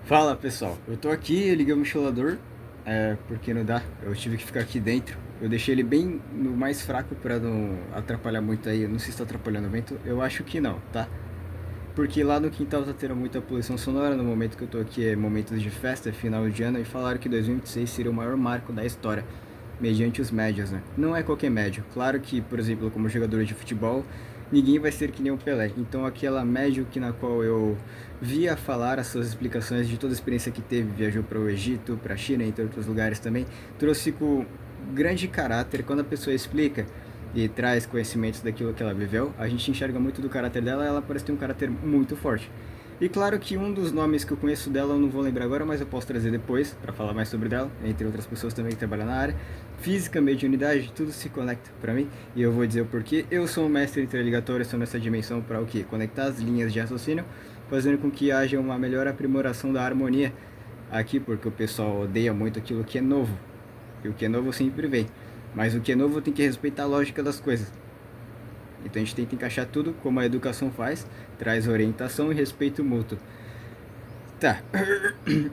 Fala pessoal, eu tô aqui, eu liguei o ventilador, porque não dá, eu tive que ficar aqui dentro. Eu deixei ele bem no mais fraco pra não atrapalhar muito aí, eu não sei se tá atrapalhando o vento, eu acho que não, tá? Porque lá no quintal tá tendo muita poluição sonora, no momento que eu tô aqui é momento de festa, é final de ano, e falaram que 2026 seria o maior marco da história, mediante os médios, né? Não é qualquer médio, claro que, por exemplo, como jogador de futebol, ninguém vai ser que nem o Pelé, então aquela médio que na qual eu via falar as suas explicações de toda a experiência que teve, viajou para o Egito, para a China, entre outros lugares também, trouxe com grande caráter. Quando a pessoa explica e traz conhecimentos daquilo que ela viveu, a gente enxerga muito do caráter dela, ela parece ter um caráter muito forte. E claro que um dos nomes que eu conheço dela eu não vou lembrar agora, mas eu posso trazer depois para falar mais sobre dela, entre outras pessoas também que trabalham na área. Física, mediunidade, tudo se conecta para mim e eu vou dizer o porquê. Eu sou um mestre interligatório, estou nessa dimensão para o quê? Conectar as linhas de raciocínio, fazendo com que haja uma melhor aprimoração da harmonia aqui, porque o pessoal odeia muito aquilo que é novo. E o que é novo sempre vem. Mas o que é novo tem que respeitar a lógica das coisas. Então a gente tenta encaixar tudo como a educação faz, traz orientação e respeito mútuo. Tá,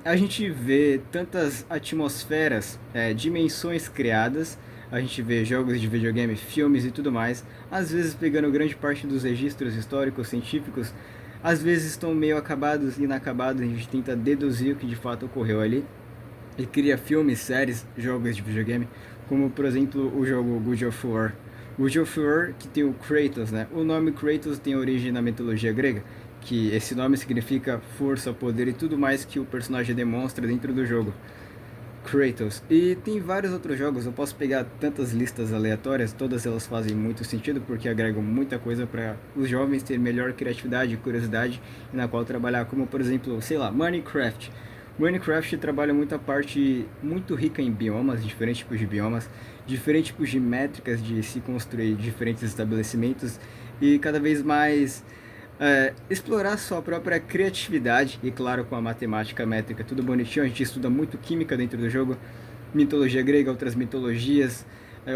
a gente vê tantas atmosferas, dimensões criadas, a gente vê jogos de videogame, filmes e tudo mais, às vezes pegando grande parte dos registros históricos, científicos, às vezes estão meio acabados e inacabados, a gente tenta deduzir o que de fato ocorreu ali, e cria filmes, séries, jogos de videogame, como por exemplo o jogo God of War. God of War, que tem o Kratos, né? O nome Kratos tem origem na mitologia grega, que esse nome significa força, poder e tudo mais que o personagem demonstra dentro do jogo. Kratos. E tem vários outros jogos, eu posso pegar tantas listas aleatórias, todas elas fazem muito sentido porque agregam muita coisa para os jovens terem melhor criatividade e curiosidade na qual trabalhar, como por exemplo, sei lá, Minecraft. Minecraft trabalha muita parte muito rica em biomas, diferentes tipos de biomas, diferentes tipos de métricas de se construir diferentes estabelecimentos e cada vez mais explorar sua própria criatividade e, claro, com a matemática métrica tudo bonitinho. A gente estuda muito química dentro do jogo, mitologia grega, outras mitologias,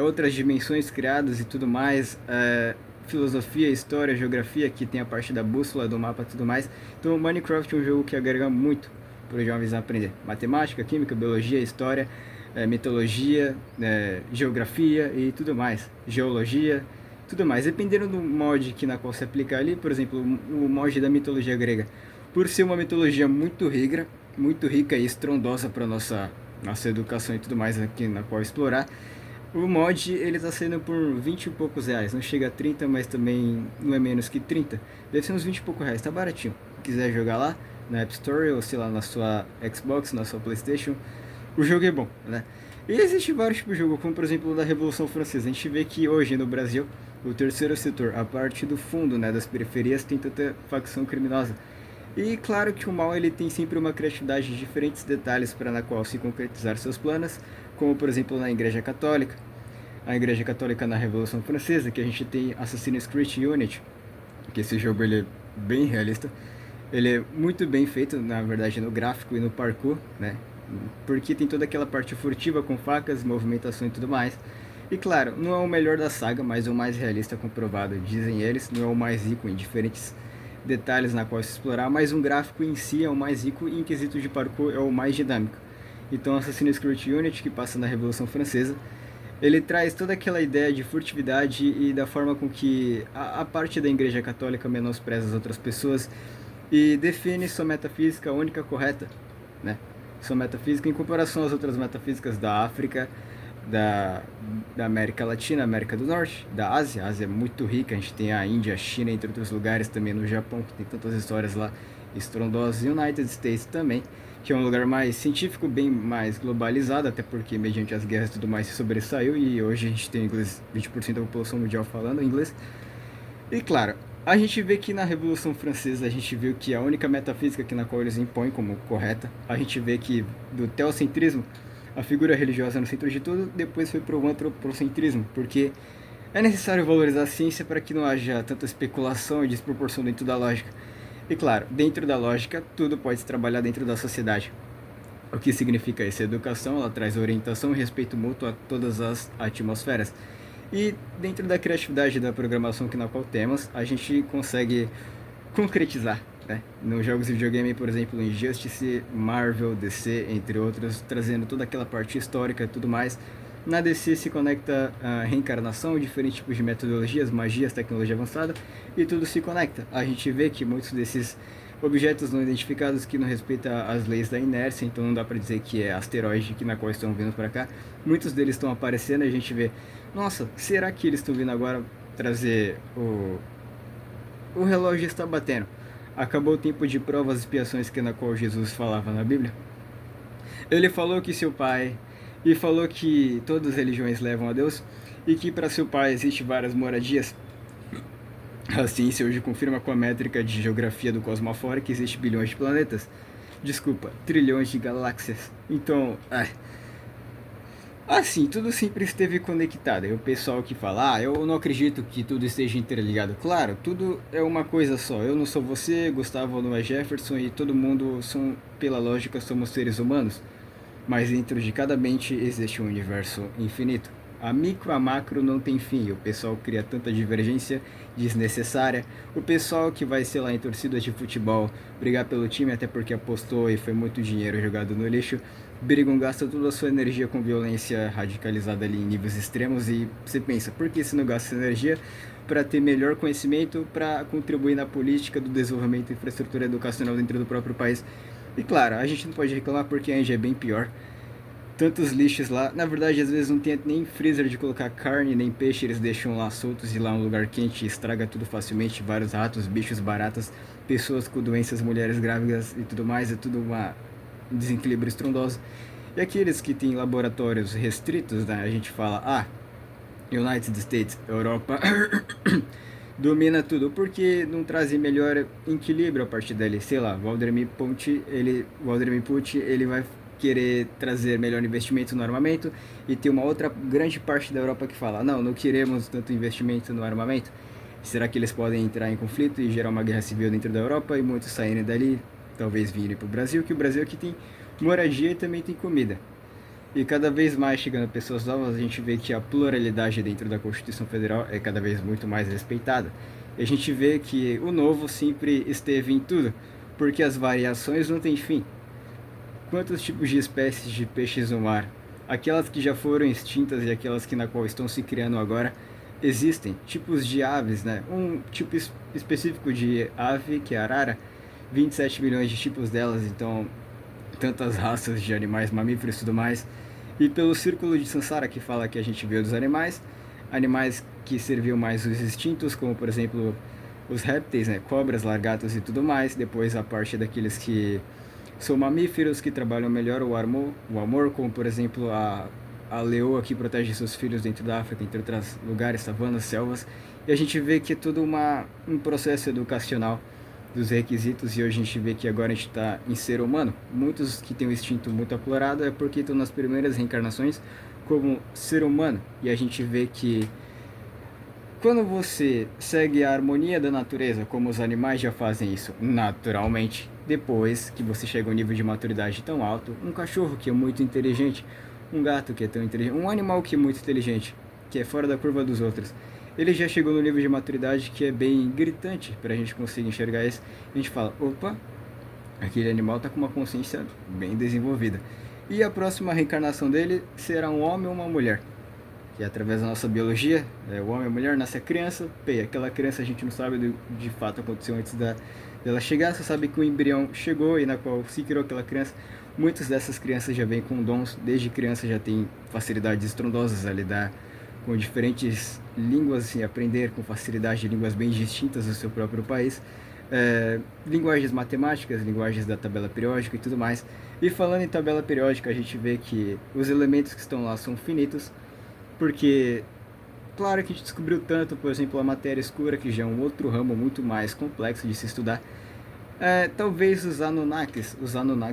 outras dimensões criadas e tudo mais, filosofia, história, geografia, que tem a parte da bússola, do mapa e tudo mais. Então, Minecraft é um jogo que agrega muito para os jovens aprender matemática, química, biologia, história, mitologia, geografia e tudo mais, geologia, tudo mais. Dependendo do mod que na qual se aplicar ali, por exemplo, o mod da mitologia grega, por ser uma mitologia muito rica e estrondosa para nossa educação e tudo mais aqui na qual explorar, o mod ele tá saindo por 20 e poucos reais. Não chega a 30, mas também não é menos que 30. Deve ser uns 20 e poucos reais, tá baratinho. Se quiser jogar lá na App Store ou sei lá na sua Xbox, na sua Playstation, o jogo é bom, né? E existe vários tipos de jogo, como por exemplo o da Revolução Francesa. A gente vê que hoje no Brasil, o terceiro setor, a parte do fundo, né, das periferias, tem tanta facção criminosa. E claro que o mal ele tem sempre uma criatividade de diferentes detalhes para na qual se concretizar seus planos, como por exemplo na Igreja Católica. A Igreja Católica na Revolução Francesa, que a gente tem Assassin's Creed Unity, que esse jogo ele é bem realista. Ele é muito bem feito, na verdade, no gráfico e no parkour, né? Porque tem toda aquela parte furtiva com facas, movimentação e tudo mais. E claro, não é o melhor da saga, mas o mais realista comprovado, dizem eles. Não é o mais rico em diferentes detalhes na qual se explorar, mas um gráfico em si é o mais rico e em quesito de parkour é o mais dinâmico. Então Assassin's Creed Unity, que passa na Revolução Francesa, ele traz toda aquela ideia de furtividade e da forma com que a parte da Igreja Católica menospreza as outras pessoas e define sua metafísica única correta, né? Sua metafísica em comparação às outras metafísicas da África, da, da América Latina, América do Norte, da Ásia. A Ásia é muito rica, a gente tem a Índia, a China, entre outros lugares, também no Japão, que tem tantas histórias lá estrondosas, e United States também, que é um lugar mais científico, bem mais globalizado, até porque mediante as guerras e tudo mais se sobressaiu, e hoje a gente tem inglês, 20% da população mundial falando inglês. E claro, a gente vê que na Revolução Francesa a gente viu que a única metafísica que na qual eles impõem como correta, a gente vê que do teocentrismo, a figura religiosa no centro de tudo, depois foi para o antropocentrismo, porque é necessário valorizar a ciência para que não haja tanta especulação e desproporção dentro da lógica. E claro, dentro da lógica, tudo pode se trabalhar dentro da sociedade. O que significa isso? A educação ela traz orientação e respeito mútuo a todas as atmosferas. E dentro da criatividade da programação que na qual temos, a gente consegue concretizar né? Nos jogos de videogame, por exemplo, Injustice, Marvel, DC, entre outros, trazendo toda aquela parte histórica e tudo mais. Na DC se conecta a reencarnação, diferentes tipos de metodologias, magias, tecnologia avançada, e tudo se conecta. A gente vê que muitos desses objetos não identificados que não respeitam as leis da inércia, então não dá para dizer que é asteroide que na qual estão vindo para cá. Muitos deles estão aparecendo e a gente vê, nossa, será que eles estão vindo agora trazer o relógio está batendo? Acabou o tempo de provas e expiações que na qual Jesus falava na Bíblia. Ele falou que seu pai e falou que todas as religiões levam a Deus e que para seu pai existe várias moradias. A ciência hoje confirma com a métrica de geografia do cosmofora que existe bilhões de planetas. Desculpa, trilhões de galáxias. Então, assim, tudo sempre esteve conectado. E o pessoal que fala, eu não acredito que tudo esteja interligado. Claro, tudo é uma coisa só. Eu não sou você, Gustavo não é Jefferson e todo mundo são, pela lógica, somos seres humanos. Mas dentro de cada mente existe um universo infinito. A micro, a macro não tem fim. O pessoal cria tanta divergência desnecessária. O pessoal que vai, sei lá, em torcidas de futebol, brigar pelo time até porque apostou e foi muito dinheiro jogado no lixo, brigam, gastam toda a sua energia com violência radicalizada ali em níveis extremos e você pensa, por que você não gasta essa energia para ter melhor conhecimento, para contribuir na política do desenvolvimento e infraestrutura educacional dentro do próprio país? E claro, a gente não pode reclamar porque a Índia é bem pior. Tantos lixos lá, na verdade às vezes não tem nem freezer de colocar carne nem peixe, eles deixam lá soltos e lá é um lugar quente estraga tudo facilmente, vários ratos, bichos, baratas, pessoas com doenças, mulheres grávidas e tudo mais, é tudo um desequilíbrio estrondoso. E aqueles que têm laboratórios restritos, né, a gente fala, United States, Europa, domina tudo, porque não trazem melhor equilíbrio a partir dali, sei lá, Vladimir Putin, ele vai querer trazer melhor investimento no armamento e tem uma outra grande parte da Europa que fala, não queremos tanto investimento no armamento. Será que eles podem entrar em conflito e gerar uma guerra civil dentro da Europa e muitos saírem dali, talvez virem para o Brasil, que o Brasil aqui tem moradia e também tem comida. E cada vez mais chegando pessoas novas, a gente vê que a pluralidade dentro da Constituição Federal é cada vez muito mais respeitada. E a gente vê que o novo sempre esteve em tudo, porque as variações não têm fim. Quantos tipos de espécies de peixes no mar? Aquelas que já foram extintas e aquelas que na qual estão se criando agora existem. Tipos de aves, né? Um tipo específico de ave, que é a arara, 27 milhões de tipos delas, então tantas raças de animais, mamíferos e tudo mais. E pelo círculo de Sansara, que fala que a gente veio dos animais que serviam mais os instintos, como por exemplo os répteis, né? Cobras, lagartos e tudo mais. Depois a parte daqueles que são mamíferos, que trabalham melhor o amor, como por exemplo a leoa que protege seus filhos dentro da África, entre outros lugares, savanas, selvas. E a gente vê que é todo um processo educacional dos requisitos, e hoje a gente vê que agora a gente está em ser humano. Muitos que têm um instinto muito aflorado é porque estão nas primeiras reencarnações como ser humano. E a gente vê que quando você segue a harmonia da natureza, como os animais já fazem isso naturalmente, depois que você chega a um nível de maturidade tão alto, um cachorro que é muito inteligente, um gato que é tão inteligente, um animal que é muito inteligente, que é fora da curva dos outros, ele já chegou no nível de maturidade que é bem gritante para a gente conseguir enxergar isso. A gente fala, opa, aquele animal está com uma consciência bem desenvolvida. E a próxima reencarnação dele será um homem ou uma mulher. Que através da nossa biologia, o homem e a mulher, nasce a criança, aquela criança a gente não sabe de fato aconteceu antes dela chegar, só sabe que o embrião chegou e na qual se criou aquela criança. Muitas dessas crianças já vêm com dons, desde criança já tem facilidades estrondosas a lidar com diferentes línguas, assim, aprender com facilidade línguas bem distintas do seu próprio país, linguagens matemáticas, linguagens da tabela periódica e tudo mais. E falando em tabela periódica, a gente vê que os elementos que estão lá são finitos, porque claro que a gente descobriu tanto, por exemplo, a matéria escura, que já é um outro ramo muito mais complexo de se estudar. Talvez os Anunnakis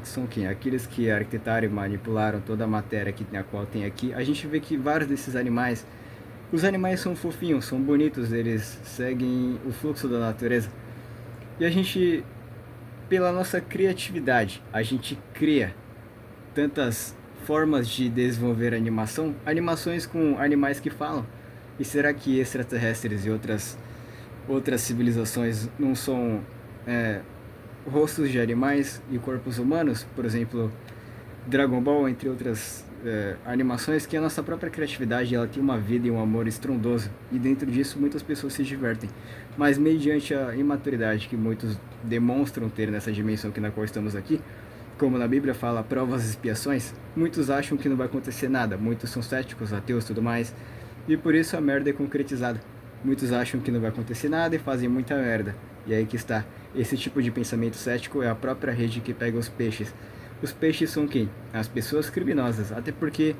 são quem? Aqueles que arquitetaram e manipularam toda a matéria a qual tem aqui. A gente vê que vários desses animais, os animais são fofinhos, são bonitos, eles seguem o fluxo da natureza. E a gente, pela nossa criatividade, a gente cria tantas formas de desenvolver animação, animações com animais que falam. E será que extraterrestres e outras civilizações não são rostos de animais e corpos humanos, por exemplo, Dragon Ball, entre outras animações, que a nossa própria criatividade ela tem uma vida e um amor estrondoso, e dentro disso muitas pessoas se divertem, mas mediante a imaturidade que muitos demonstram ter nessa dimensão que na qual estamos aqui, como na Bíblia fala, provas e expiações, muitos acham que não vai acontecer nada, muitos são céticos, ateus e tudo mais, e por isso a merda é concretizada. Muitos acham que não vai acontecer nada e fazem muita merda. E aí que está. Esse tipo de pensamento cético é a própria rede que pega os peixes. Os peixes são quem? As pessoas criminosas. Até porque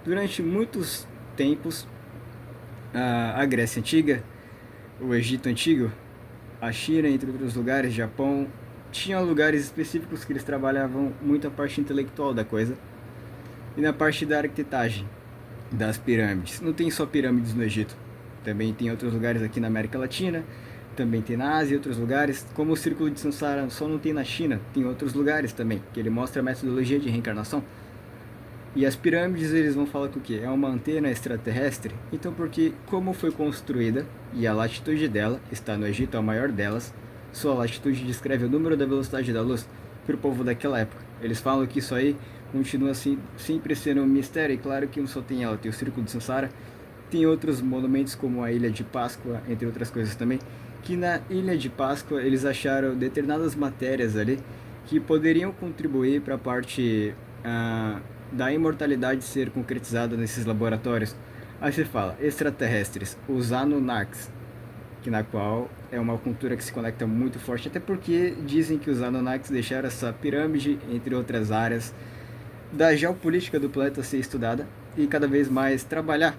durante muitos tempos a Grécia Antiga, o Egito Antigo, a China, entre outros lugares, Japão, tinham lugares específicos que eles trabalhavam muito a parte intelectual da coisa e na parte da arquitetagem das pirâmides. Não tem só pirâmides no Egito, também tem outros lugares aqui na América Latina, também tem na Ásia e outros lugares, como o Círculo de Sansara só não tem na China, tem outros lugares também, que ele mostra a metodologia de reencarnação. E as pirâmides eles vão falar que o que? É uma antena extraterrestre, então porque como foi construída e a latitude dela está no Egito, a maior delas, sua latitude descreve o número da velocidade da luz para o povo daquela época. Eles falam que isso aí continua assim, sempre sendo um mistério, e claro que não só tem ela, tem o Círculo de Sansara, tem outros monumentos como a Ilha de Páscoa, entre outras coisas também, que na Ilha de Páscoa eles acharam determinadas matérias ali que poderiam contribuir para a parte da imortalidade ser concretizada nesses laboratórios. Aí você fala, extraterrestres, os Anunnakis, que na qual é uma cultura que se conecta muito forte, até porque dizem que os Anunnakis deixaram essa pirâmide, entre outras áreas, da geopolítica do planeta ser estudada e cada vez mais trabalhar.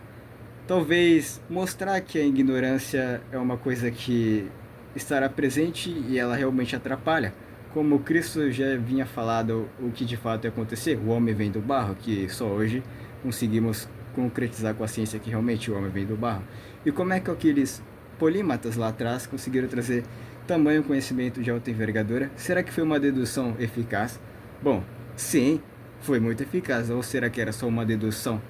Talvez mostrar que a ignorância é uma coisa que estará presente e ela realmente atrapalha. Como Cristo já vinha falado o que de fato ia acontecer, o homem vem do barro, que só hoje conseguimos concretizar com a ciência que realmente o homem vem do barro. E como é que aqueles polímatas lá atrás conseguiram trazer tamanho conhecimento de alta envergadura? Será que foi uma dedução eficaz? Bom, sim, foi muito eficaz. Ou será que era só uma dedução?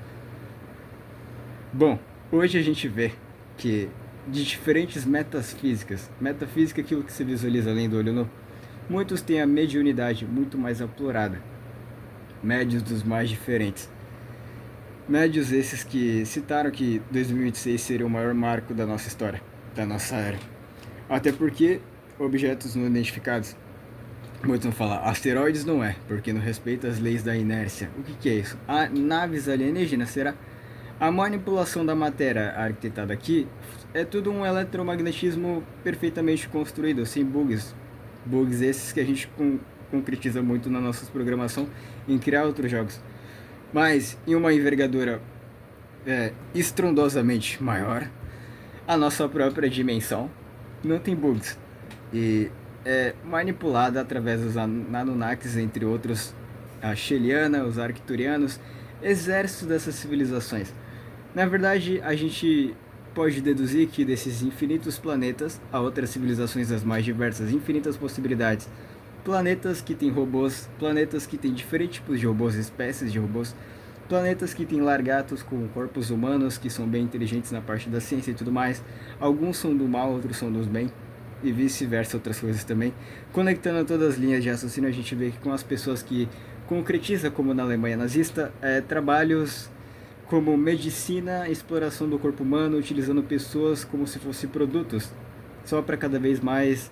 Bom, hoje a gente vê que de diferentes metafísicas, metafísica é aquilo que se visualiza além do olho nu, muitos têm a mediunidade muito mais aflorada, médios dos mais diferentes. Médios esses que citaram que 2026 seria o maior marco da nossa história, da nossa era. Até porque objetos não identificados, muitos vão falar, asteroides não é, porque não respeita as leis da inércia. O que é isso? Naves alienígenas, será? A manipulação da matéria arquitetada aqui é tudo um eletromagnetismo perfeitamente construído, sem bugs. Bugs esses que a gente concretiza muito na nossa programação em criar outros jogos. Mas em uma envergadura estrondosamente maior, a nossa própria dimensão não tem bugs. E é manipulada através dos Anunnakis, entre outros, a Sheliana, os Arcturianos, exércitos dessas civilizações. Na verdade, a gente pode deduzir que desses infinitos planetas há outras civilizações das mais diversas, infinitas possibilidades. Planetas que têm robôs, planetas que têm diferentes tipos de robôs, espécies de robôs, planetas que têm largatos com corpos humanos que são bem inteligentes na parte da ciência e tudo mais. Alguns são do mal, outros são dos bem, e vice-versa, outras coisas também. Conectando todas as linhas de raciocínio, a gente vê que com as pessoas que concretizam, como na Alemanha nazista, trabalhos como medicina, exploração do corpo humano, utilizando pessoas como se fossem produtos, só para cada vez mais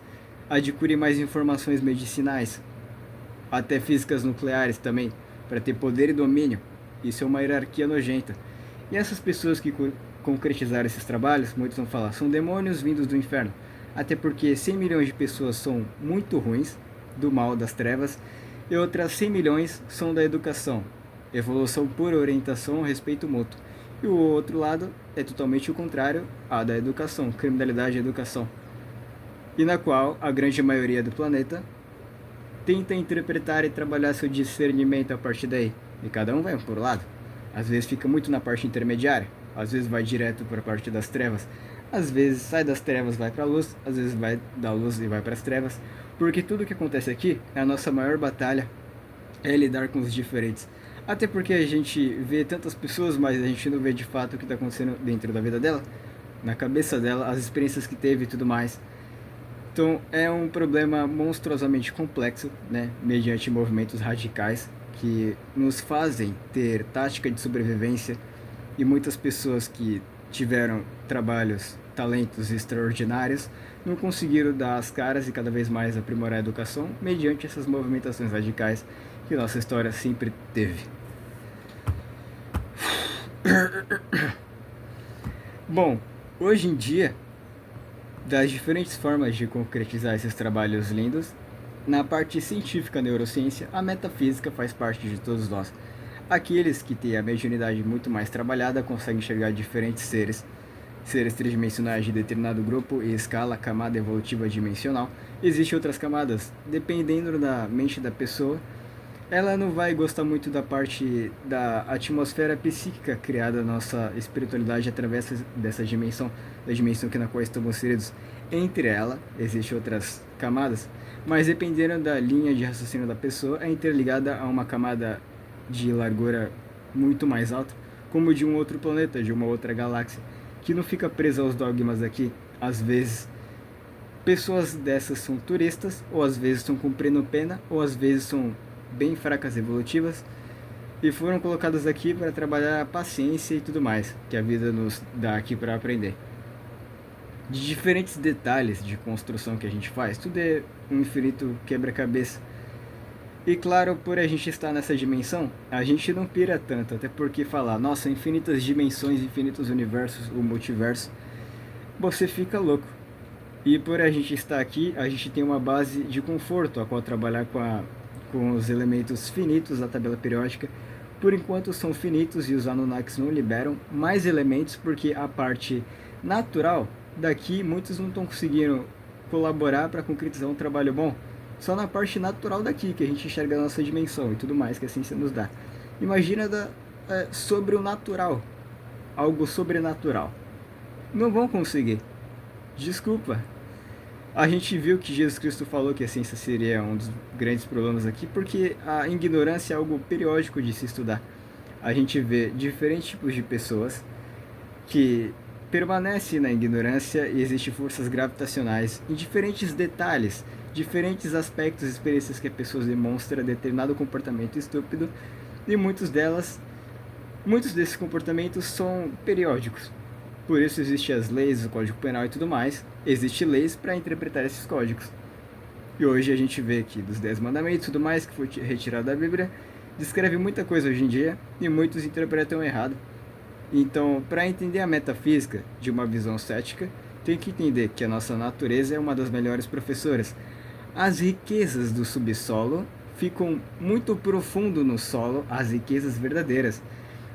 adquirir mais informações medicinais, até físicas nucleares também, para ter poder e domínio. Isso é uma hierarquia nojenta. E essas pessoas que concretizaram esses trabalhos, muitos vão falar, são demônios vindos do inferno, até porque 100 milhões de pessoas são muito ruins, do mal, das trevas, e outras 100 milhões são da educação, evolução por orientação, respeito mútuo. E o outro lado é totalmente o contrário, a da educação, criminalidade e educação. E na qual a grande maioria do planeta tenta interpretar e trabalhar seu discernimento a partir daí. E cada um vai por um lado. Às vezes fica muito na parte intermediária, às vezes vai direto para a parte das trevas, às vezes sai das trevas, vai para a luz, às vezes vai da luz e vai para as trevas. Porque tudo que acontece aqui, é a nossa maior batalha, é lidar com os diferentes. Até porque a gente vê tantas pessoas, mas a gente não vê de fato o que está acontecendo dentro da vida dela, na cabeça dela, as experiências que teve e tudo mais. Então é um problema monstruosamente complexo, né, mediante movimentos radicais que nos fazem ter tática de sobrevivência e muitas pessoas que tiveram trabalhos, talentos extraordinários não conseguiram dar as caras e cada vez mais aprimorar a educação mediante essas movimentações radicais que nossa história sempre teve. Bom, hoje em dia, das diferentes formas de concretizar esses trabalhos lindos, na parte científica, neurociência, a metafísica faz parte de todos nós. Aqueles que têm a mediunidade muito mais trabalhada conseguem enxergar diferentes seres tridimensionais de determinado grupo e escala, camada evolutiva dimensional. Existem outras camadas, dependendo da mente da pessoa. Ela não vai gostar muito da parte da atmosfera psíquica criada na nossa espiritualidade através dessa dimensão, da dimensão que na qual estamos inseridos. Entre ela, existem outras camadas, mas dependendo da linha de raciocínio da pessoa, é interligada a uma camada de largura muito mais alta, como de um outro planeta, de uma outra galáxia, que não fica presa aos dogmas aqui. Às vezes, pessoas dessas são turistas, ou às vezes estão cumprindo pena, ou às vezes são bem fracas evolutivas e foram colocadas aqui para trabalhar a paciência e tudo mais que a vida nos dá aqui para aprender. De diferentes detalhes de construção que a gente faz, tudo é um infinito quebra-cabeça. E claro, por a gente estar nessa dimensão, a gente não pira tanto, até porque falar, nossa, infinitas dimensões, infinitos universos, o multiverso, você fica louco. E por a gente estar aqui, a gente tem uma base de conforto, a qual trabalhar com os elementos finitos da tabela periódica. Por enquanto são finitos e os Anunnakis não liberam mais elementos, porque a parte natural daqui, muitos não estão conseguindo colaborar para concretizar um trabalho bom. Só na parte natural daqui, que a gente enxerga a nossa dimensão e tudo mais que a ciência nos dá. Imagina sobre o natural, algo sobrenatural. Não vão conseguir. Desculpa. A gente viu que Jesus Cristo falou que a ciência seria um dos grandes problemas aqui, porque a ignorância é algo periódico de se estudar. A gente vê diferentes tipos de pessoas que permanecem na ignorância e existem forças gravitacionais em diferentes detalhes, diferentes aspectos e experiências que a pessoa demonstra determinado comportamento estúpido, e muitos desses comportamentos são periódicos. Por isso existem as leis, o Código Penal e tudo mais. Existem leis para interpretar esses códigos. E hoje a gente vê que dos 10 mandamentos e tudo mais que foi retirado da Bíblia, descreve muita coisa hoje em dia e muitos interpretam errado. Então, para entender a metafísica de uma visão cética, tem que entender que a nossa natureza é uma das melhores professoras. As riquezas do subsolo ficam muito profundo no solo, as riquezas verdadeiras.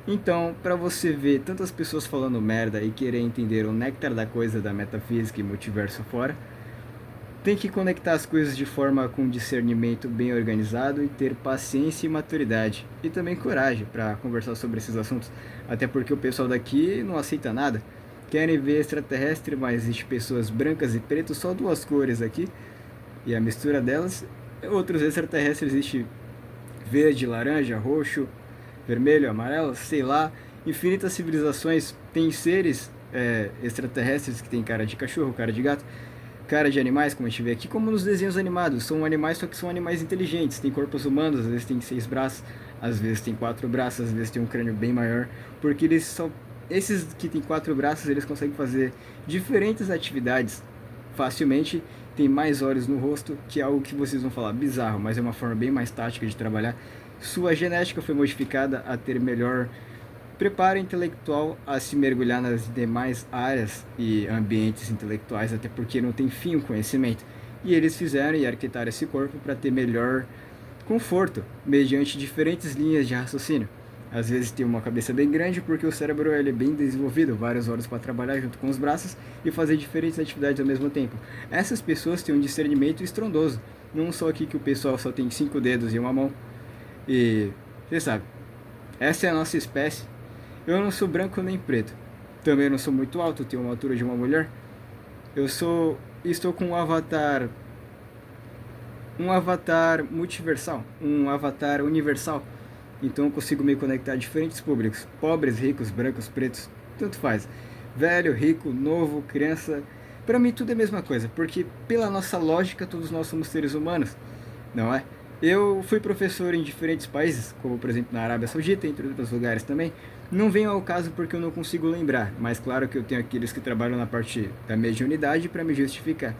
Então, para você ver tantas pessoas falando merda e querer entender o néctar da coisa da metafísica e multiverso fora, tem que conectar as coisas de forma com discernimento bem organizado e ter paciência e maturidade. E também coragem para conversar sobre esses assuntos, até porque o pessoal daqui não aceita nada. Querem ver extraterrestre, mas existe pessoas brancas e pretas, só duas cores aqui, e a mistura delas. Outros extraterrestres existe verde, laranja, roxo, vermelho, amarelo, sei lá. Infinitas civilizações têm seres extraterrestres que tem cara de cachorro, cara de gato, cara de animais, como a gente vê aqui, como nos desenhos animados. São animais, só que são animais inteligentes. Tem corpos humanos, às vezes tem 6 braços, às vezes tem 4 braços, às vezes tem um crânio bem maior, porque eles são esses que tem 4 braços, eles conseguem fazer diferentes atividades facilmente. Tem mais olhos no rosto, que é algo que vocês vão falar bizarro, mas é uma forma bem mais tática de trabalhar. Sua genética foi modificada a ter melhor preparo intelectual a se mergulhar nas demais áreas e ambientes intelectuais, até porque não tem fim o conhecimento. E eles fizeram e arquitetaram esse corpo para ter melhor conforto, mediante diferentes linhas de raciocínio. Às vezes tem uma cabeça bem grande porque o cérebro ele é bem desenvolvido, vários olhos para trabalhar junto com os braços e fazer diferentes atividades ao mesmo tempo. Essas pessoas têm um discernimento estrondoso, não só aqui que o pessoal só tem 5 dedos e uma mão. E você sabe, essa é a nossa espécie. Eu não sou branco nem preto, também não sou muito alto, tenho uma altura de uma mulher. Estou com um avatar multiversal, um avatar universal. Então eu consigo me conectar a diferentes públicos, pobres, ricos, brancos, pretos, tanto faz. Velho, rico, novo, criança, Para mim tudo é a mesma coisa, porque pela nossa lógica todos nós somos seres humanos, não é? Eu fui professor em diferentes países, como por exemplo na Arábia Saudita, entre outros lugares também. Não venho ao caso porque eu não consigo lembrar, mas claro que eu tenho aqueles que trabalham na parte da mediunidade para me justificar.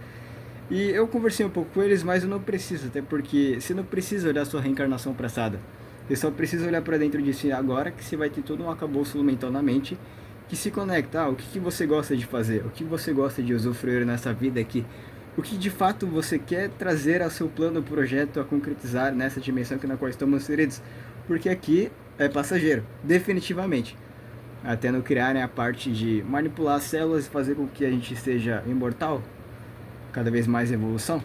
E eu conversei um pouco com eles, mas eu não preciso, até porque você não precisa olhar sua reencarnação passada. Você só precisa olhar para dentro de si agora, que você vai ter todo um arcabouço mental na mente que se conecta. O que você gosta de fazer? O que você gosta de usufruir nessa vida aqui? O que de fato você quer trazer ao seu plano, projeto a concretizar nessa dimensão que na qual estamos inseridos? Porque aqui é passageiro, definitivamente. Até não criarem a parte de manipular as células e fazer com que a gente seja imortal, cada vez mais evolução.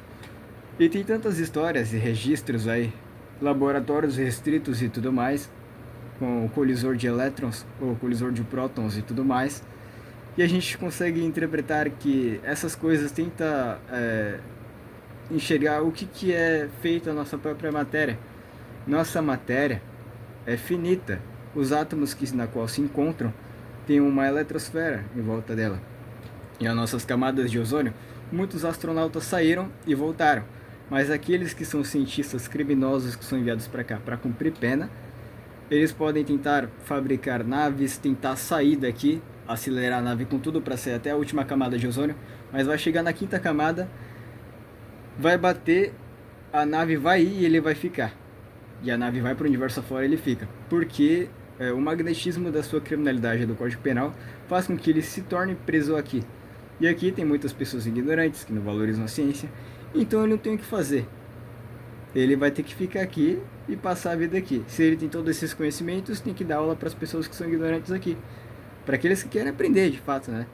E tem tantas histórias e registros aí, laboratórios restritos e tudo mais, com o colisor de elétrons ou colisor de prótons e tudo mais. E a gente consegue interpretar que essas coisas tentam enxergar o que é feito a nossa própria matéria. Nossa matéria é finita. Os átomos na qual se encontram têm uma eletrosfera em volta dela. E as nossas camadas de ozônio, muitos astronautas saíram e voltaram. Mas aqueles que são cientistas criminosos que são enviados para cá para cumprir pena, eles podem tentar fabricar naves, tentar sair daqui, acelerar a nave com tudo para sair até a última camada de ozônio, mas vai chegar na quinta camada, vai bater, a nave vai ir e ele vai ficar. E a nave vai para o universo afora e ele fica. Porque o magnetismo da sua criminalidade do Código Penal faz com que ele se torne preso aqui. E aqui tem muitas pessoas ignorantes que não valorizam a ciência, então ele não tem o que fazer. Ele vai ter que ficar aqui e passar a vida aqui. Se ele tem todos esses conhecimentos, tem que dar aula para as pessoas que são ignorantes aqui. Para aqueles que querem aprender, de fato, né?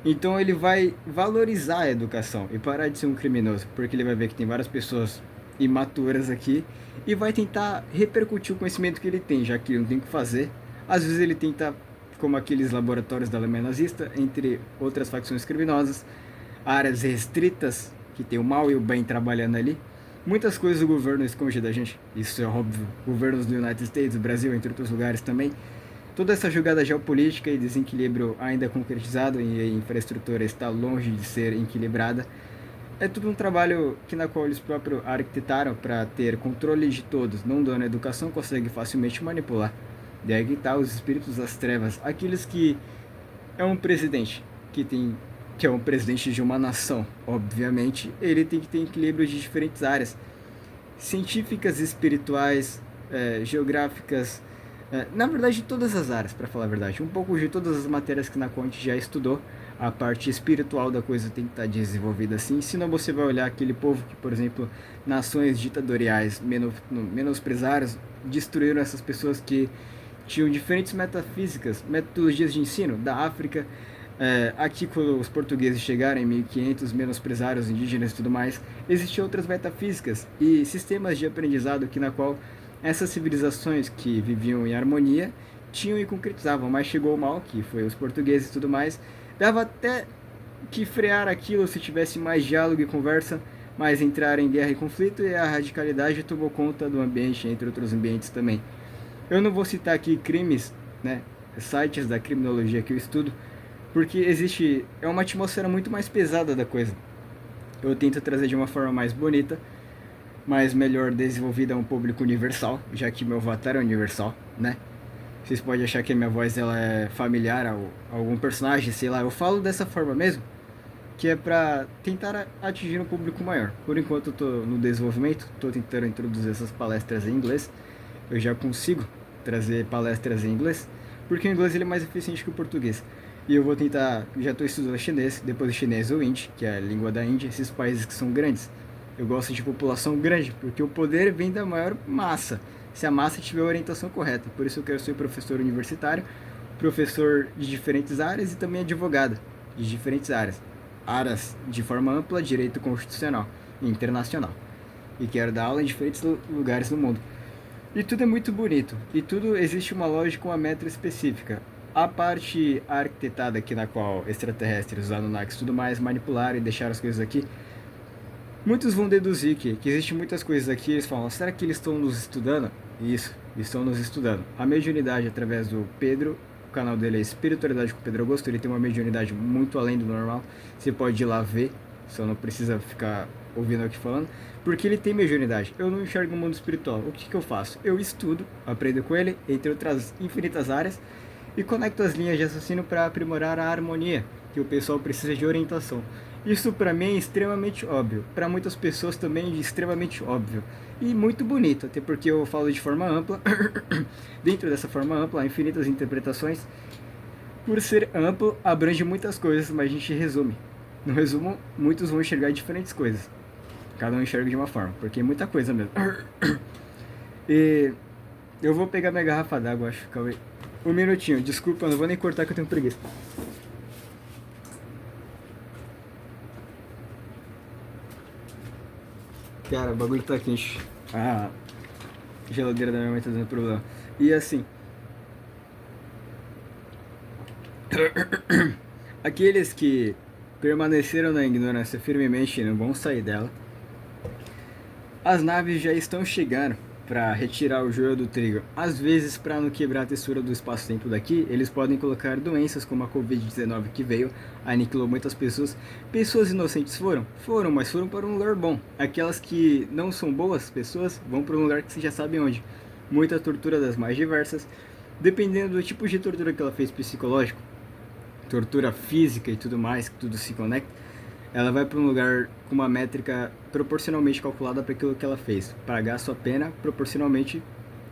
Então ele vai valorizar a educação e parar de ser um criminoso, porque ele vai ver que tem várias pessoas imaturas aqui e vai tentar repercutir o conhecimento que ele tem, já que ele não tem o que fazer. Às vezes ele tenta, como aqueles laboratórios da Alemanha nazista, entre outras facções criminosas, áreas restritas, que tem o mal e o bem trabalhando ali. Muitas coisas o governo esconde da gente, isso é óbvio. Governos do United States, do Brasil, entre outros lugares também. Toda essa jogada geopolítica e desequilíbrio ainda concretizado e a infraestrutura está longe de ser equilibrada. É tudo um trabalho que na qual eles próprios arquitetaram para ter controle de todos, não dando a educação, consegue facilmente manipular. Daí que está os espíritos das trevas, aqueles que é um presidente que é um presidente de uma nação, obviamente, ele tem que ter equilíbrio de diferentes áreas científicas, espirituais, geográficas, na verdade todas as áreas, para falar a verdade, um pouco de todas as matérias que na qual a gente já estudou. A parte espiritual da coisa tem que estar desenvolvida assim, senão você vai olhar aquele povo que, por exemplo, nações ditatoriais menosprezaram, destruíram essas pessoas que tinham diferentes metafísicas, metodologias de ensino da África. Aqui, quando os portugueses chegaram em 1500, menosprezaram os indígenas e tudo mais, existiam outras metafísicas e sistemas de aprendizado que na qual essas civilizações que viviam em harmonia tinham e concretizavam, mas chegou o mal, que foi os portugueses e tudo mais. Dava até que frear aquilo se tivesse mais diálogo e conversa, mas entraram em guerra e conflito e a radicalidade tomou conta do ambiente, entre outros ambientes também. Eu não vou citar aqui crimes, né, sites da criminologia que eu estudo, porque é uma atmosfera muito mais pesada da coisa. Eu tento trazer de uma forma mais bonita, mas melhor desenvolvida a um público universal, já que meu avatar é universal, né? Vocês podem achar que a minha voz ela é familiar a algum personagem, sei lá. Eu falo dessa forma mesmo, que é pra tentar atingir um público maior. Por enquanto eu tô no desenvolvimento, tô tentando introduzir essas palestras em inglês. Eu já consigo trazer palestras em inglês, porque o inglês ele é mais eficiente que o português. E eu vou tentar, já estou estudando chinês, depois o chinês ou hindi, que é a língua da Índia, esses países que são grandes. Eu gosto de população grande, porque o poder vem da maior massa, se a massa tiver a orientação correta. Por isso eu quero ser professor universitário, professor de diferentes áreas e também advogado de diferentes áreas. Áreas de forma ampla, direito constitucional e internacional. E quero dar aula em diferentes lugares do mundo. E tudo é muito bonito, e tudo existe uma lógica, uma meta específica. A parte arquitetada aqui na qual extraterrestres, os Anunnakis e tudo mais manipularam e deixaram as coisas aqui, muitos vão deduzir que existem muitas coisas aqui, eles falam, será que eles estão nos estudando? Isso, estão nos estudando. A mediunidade através do Pedro canal dele é Espiritualidade com Pedro Augusto, ele tem uma mediunidade muito além do normal, você pode ir lá ver, só não precisa ficar ouvindo aqui falando, porque ele tem mediunidade. Eu não enxergo o mundo espiritual. O que eu faço? Eu estudo, aprendo com ele, entre outras infinitas áreas, e conecto as linhas de raciocínio para aprimorar a harmonia, que o pessoal precisa de orientação. Isso para mim é extremamente óbvio, para muitas pessoas também é extremamente óbvio e muito bonito, até porque eu falo de forma ampla. Dentro dessa forma ampla há infinitas interpretações. Por ser amplo, abrange muitas coisas, mas a gente resume. No resumo, muitos vão enxergar diferentes coisas. Cada um enxerga de uma forma, porque é muita coisa mesmo. E eu vou pegar minha garrafa d'água, acho. Calma aí. Um minutinho, desculpa, eu não vou nem cortar que eu tenho preguiça. Cara, o bagulho tá quente. A geladeira da minha mãe tá dando problema. E assim, aqueles que permaneceram na ignorância firmemente e não vão sair dela, as naves já estão chegando para retirar o joio do trigo. Às vezes, para não quebrar a textura do espaço-tempo daqui, eles podem colocar doenças como a Covid-19 que veio, aniquilou muitas pessoas. Pessoas inocentes foram, mas foram para um lugar bom. Aquelas que não são boas pessoas vão para um lugar que você já sabe onde. Muita tortura das mais diversas, dependendo do tipo de tortura que ela fez psicológico, tortura física e tudo mais, que tudo se conecta. Ela vai para um lugar com uma métrica proporcionalmente calculada para aquilo que ela fez. Pagar a sua pena proporcionalmente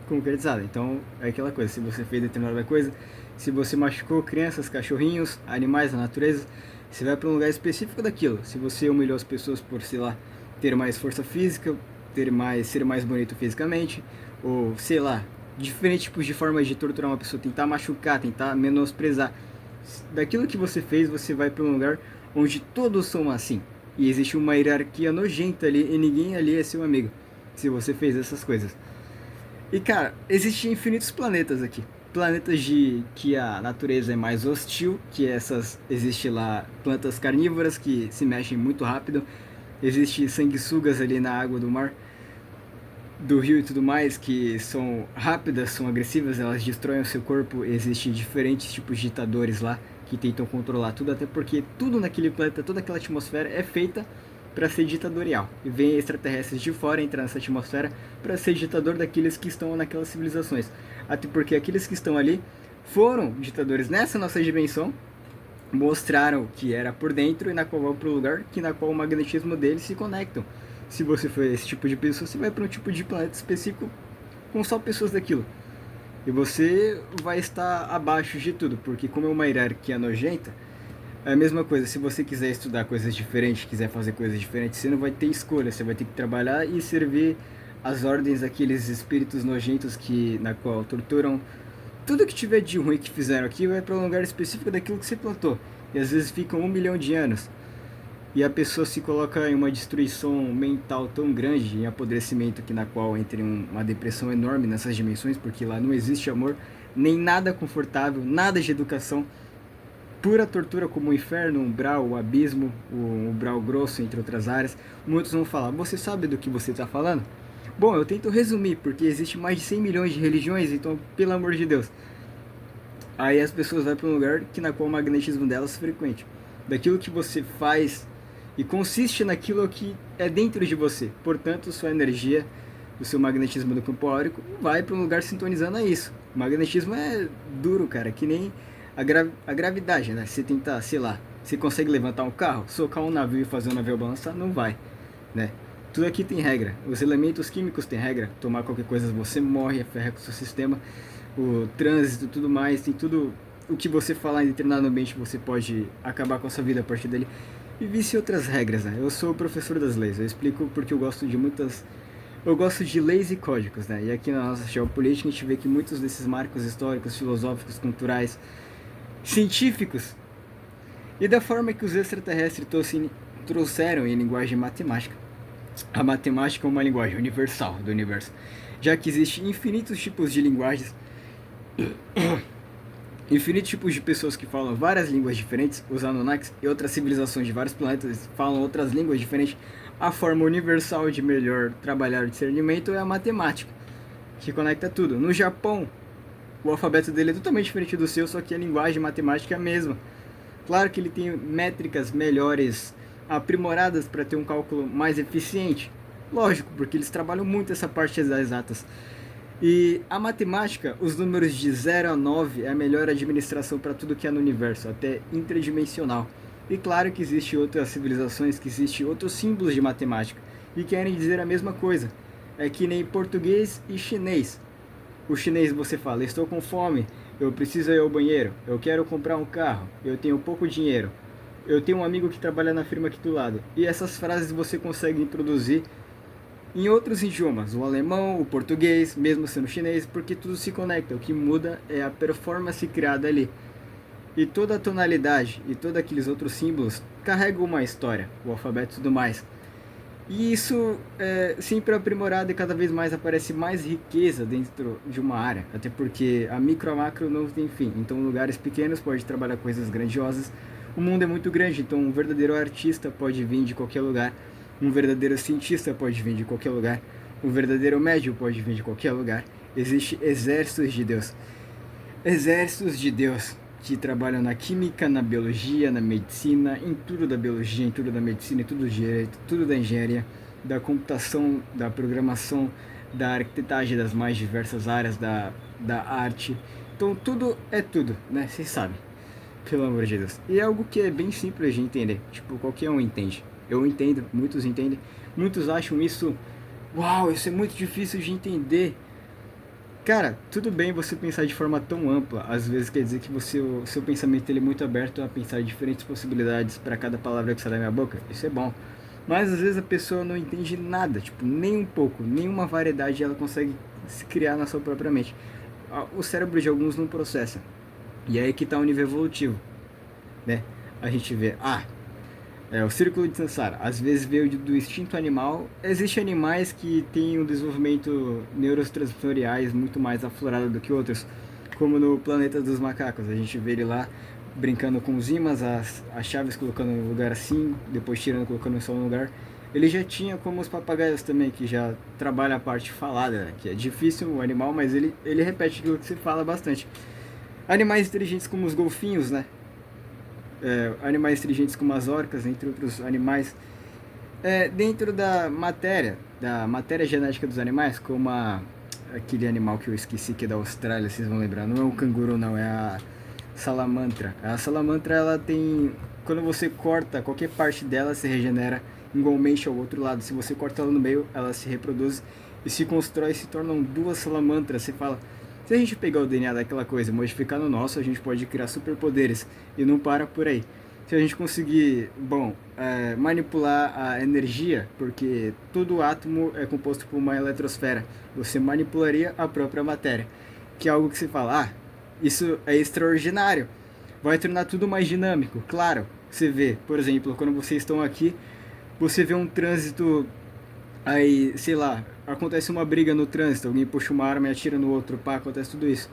concretizada. Então, é aquela coisa. Se você fez determinada coisa, se você machucou crianças, cachorrinhos, animais da natureza, você vai para um lugar específico daquilo. Se você humilhou as pessoas por, sei lá, ter mais força física, ser mais bonito fisicamente, ou, sei lá, diferentes tipos de formas de torturar uma pessoa, tentar machucar, tentar menosprezar. Daquilo que você fez, você vai para um lugar onde todos são assim. E existe uma hierarquia nojenta ali e ninguém ali é seu amigo, se você fez essas coisas. E cara, existem infinitos planetas aqui. Planetas de que a natureza é mais hostil, que essas existe lá plantas carnívoras que se mexem muito rápido. Existe sanguessugas ali na água do mar, do rio e tudo mais, que são rápidas, são agressivas, elas destroem o seu corpo. Existem diferentes tipos de ditadores lá que tentam controlar tudo, até porque tudo naquele planeta, toda aquela atmosfera é feita para ser ditatorial. E vem extraterrestres de fora entrar nessa atmosfera para ser ditador daqueles que estão naquelas civilizações. Até porque aqueles que estão ali foram ditadores nessa nossa dimensão, mostraram que era por dentro e na qual vão para o lugar que na qual o magnetismo deles se conectam. Se você for esse tipo de pessoa, você vai para um tipo de planeta específico com só pessoas daquilo. E você vai estar abaixo de tudo, porque como é uma hierarquia nojenta, é a mesma coisa. Se você quiser estudar coisas diferentes, quiser fazer coisas diferentes, você não vai ter escolha, você vai ter que trabalhar e servir as ordens daqueles espíritos nojentos que na qual torturam. Tudo que tiver de ruim que fizeram aqui vai para um lugar específico daquilo que você plantou. E às vezes ficam 1 milhão de anos. E a pessoa se coloca em uma destruição mental tão grande, em apodrecimento, que na qual entra uma depressão enorme nessas dimensões, porque lá não existe amor, nem nada confortável, nada de educação, pura tortura como o inferno, o umbral, o abismo, o umbral grosso, entre outras áreas. Muitos vão falar, você sabe do que você está falando? Bom, eu tento resumir, porque existe mais de 100 milhões de religiões, então, pelo amor de Deus. Aí as pessoas vão para um lugar que na qual o magnetismo delas é frequente. Daquilo que você faz e consiste naquilo que é dentro de você. Portanto, sua energia, o seu magnetismo do campo áurico vai para um lugar sintonizando a isso. O magnetismo é duro, cara, que nem a gravidade, né? Você tentar, sei lá, você consegue levantar um carro, socar um navio e fazer o navio balançar? Não vai, né? Tudo aqui tem regra. Os elementos químicos têm regra. Tomar qualquer coisa você morre, ferra com o seu sistema. O trânsito, tudo mais, tem tudo. O que você falar em determinado ambiente, você pode acabar com a sua vida a partir dele. E vice outras regras, né? Eu sou o professor das leis. Eu explico porque eu gosto de muitas... Eu gosto de leis e códigos, né? E aqui na nossa geopolítica a gente vê que muitos desses marcos históricos, filosóficos, culturais, científicos, e da forma que os extraterrestres trouxeram em linguagem matemática. A matemática é uma linguagem universal do universo, já que existem infinitos tipos de linguagens, infinitos tipos de pessoas que falam várias línguas diferentes. Os Anunnakis e outras civilizações de vários planetas falam outras línguas diferentes. A forma universal de melhor trabalhar o discernimento é a matemática, que conecta tudo. No Japão, O alfabeto dele é totalmente diferente do seu, só que a linguagem matemática é a mesma. Claro que ele tem métricas melhores, aprimoradas para ter um cálculo mais eficiente. Lógico, porque eles trabalham muito essa parte das exatas. E a matemática, os números de 0 a 9 é a melhor administração para tudo que é no universo, até interdimensional. E claro que existem outras civilizações, que existem outros símbolos de matemática e querem dizer a mesma coisa. É que nem português e chinês. O chinês você fala, estou com fome, eu preciso ir ao banheiro, eu quero comprar um carro, eu tenho pouco dinheiro, eu tenho um amigo que trabalha na firma aqui do lado. E essas frases você consegue introduzir em outros idiomas, o alemão, o português, mesmo sendo chinês, porque tudo se conecta. O que muda é a performance criada ali. E toda a tonalidade e todos aqueles outros símbolos carregam uma história, o alfabeto e tudo mais. E isso é sempre aprimorado e cada vez mais aparece mais riqueza dentro de uma área. Até porque a micro a macro não tem fim. Então lugares pequenos pode trabalhar coisas grandiosas. O mundo é muito grande, então um verdadeiro artista pode vir de qualquer lugar. Um verdadeiro cientista pode vir de qualquer lugar. Um verdadeiro médium pode vir de qualquer lugar. Existem exércitos de Deus. Exércitos de Deus que trabalham na química, na biologia, na medicina, em tudo da biologia, em tudo da medicina, em tudo do direito, tudo da engenharia, da computação, da programação, da arquitetagem das mais diversas áreas, da arte. Então tudo é tudo, né? Vocês sabem. Pelo amor de Deus. E é algo que é bem simples de entender. Tipo, qualquer um entende. Eu entendo, muitos entendem. Muitos acham isso... Uau, isso é muito difícil de entender. Cara, tudo bem você pensar de forma tão ampla. Às vezes quer dizer que o seu pensamento ele é muito aberto a pensar em diferentes possibilidades para cada palavra que sai da minha boca. Isso é bom. Mas às vezes a pessoa não entende nada, tipo, nem um pouco, nenhuma variedade ela consegue se criar na sua própria mente. O cérebro de alguns não processa. E é aí que está o nível evolutivo, né? A gente vê, o círculo de Sansara, às vezes veio do instinto animal. Existem animais que têm um desenvolvimento neurotransmissoriais muito mais aflorado do que outros, como no planeta dos macacos. A gente vê ele lá brincando com os ímãs, as chaves colocando no lugar assim, depois tirando, colocando só no lugar. Ele já tinha como os papagaios também, que já trabalha a parte falada, né? Que é difícil o animal, mas ele repete aquilo que se fala bastante. Animais inteligentes como os golfinhos, né? Animais inteligentes como as orcas, entre outros animais. Dentro da matéria genética dos animais, como aquele animal que eu esqueci que é da Austrália, vocês vão lembrar, não é o canguru não, é a salamandra. A salamandra, ela tem, quando você corta qualquer parte dela, se regenera igualmente ao outro lado. Se você corta ela no meio, ela se reproduz e se constrói, se tornam duas salamandras. Você fala, se a gente pegar o DNA daquela coisa e modificar no nosso, a gente pode criar superpoderes. E não para por aí. Se a gente conseguir, manipular a energia, porque todo átomo é composto por uma eletrosfera, você manipularia a própria matéria. Que é algo que se fala, isso é extraordinário. Vai tornar tudo mais dinâmico. Claro, você vê, por exemplo, quando vocês estão aqui, você vê um trânsito, aí, sei lá, acontece uma briga no trânsito, alguém puxa uma arma e atira no outro, acontece tudo isso.